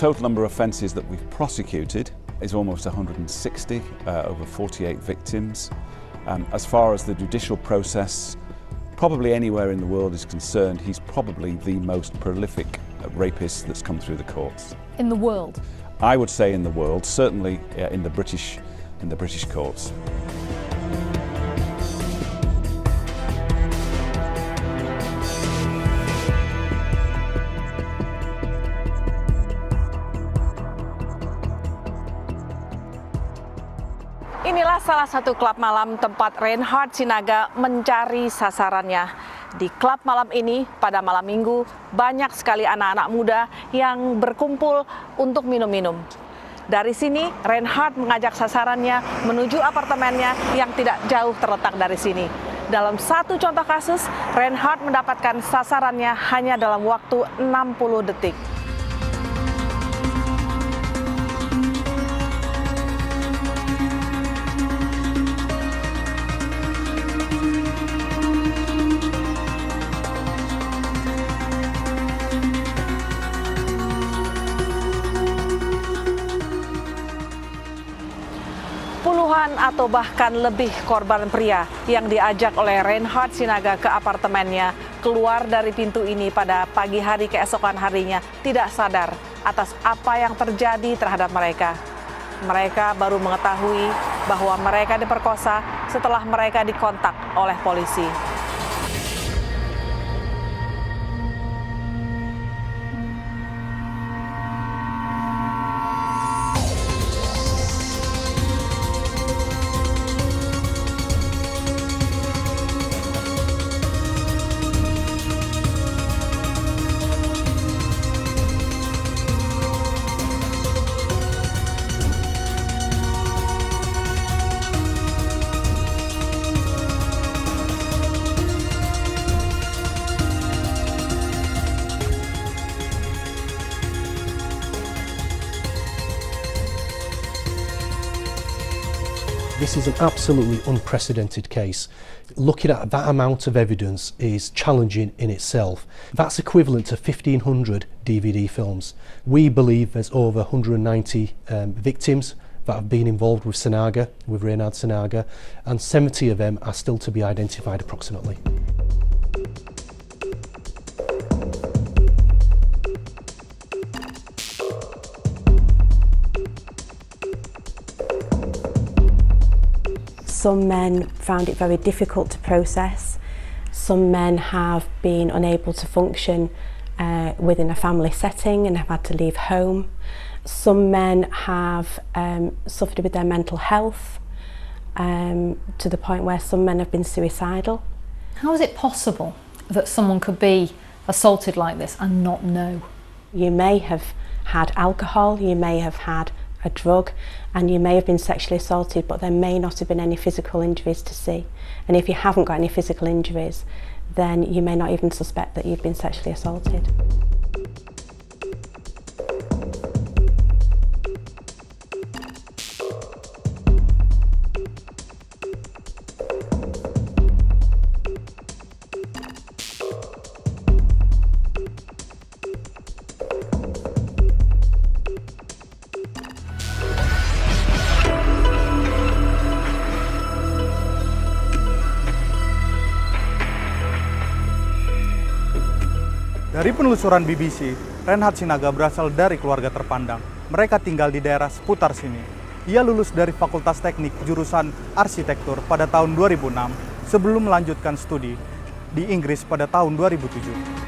total number of offences that we've prosecuted is almost 160, over 48 victims. As far as the judicial process, probably anywhere in the world is concerned, he's probably the most prolific rapist that's come through the courts. In the world? I would say in the world, certainly in the British courts. Inilah salah satu klub malam tempat Reinhard Sinaga mencari sasarannya. Di klub malam ini, pada malam minggu, banyak sekali anak-anak muda yang berkumpul untuk minum-minum. Dari sini, Reinhard mengajak sasarannya menuju apartemennya yang tidak jauh terletak dari sini. Dalam satu contoh kasus, Reinhard mendapatkan sasarannya hanya dalam waktu 60 detik. Puluhan atau bahkan lebih korban pria yang diajak oleh Reinhard Sinaga ke apartemennya keluar dari pintu ini pada pagi hari keesokan harinya tidak sadar atas apa yang terjadi terhadap mereka. Mereka baru mengetahui bahwa mereka diperkosa setelah mereka dikontak oleh polisi. This is an absolutely unprecedented case. Looking at that amount of evidence is challenging in itself. That's equivalent to 1,500 DVD films. We believe there's over 190 victims that have been involved with Sinaga, with Reinhard Sinaga, and 70 of them are still to be identified approximately. Some men found it very difficult to process. Some men have been unable to function within a family setting and have had to leave home. Some men have suffered with their mental health to the point where some men have been suicidal. How is it possible that someone could be assaulted like this and not know? You may have had alcohol, you may have had a drug, and you may have been sexually assaulted, but there may not have been any physical injuries to see. And if you haven't got any physical injuries, then you may not even suspect that you've been sexually assaulted. Dari penelusuran BBC, Reinhard Sinaga berasal dari keluarga terpandang. Mereka tinggal di daerah seputar sini. Ia lulus dari Fakultas Teknik jurusan Arsitektur pada tahun 2006 sebelum melanjutkan studi di Inggris pada tahun 2007.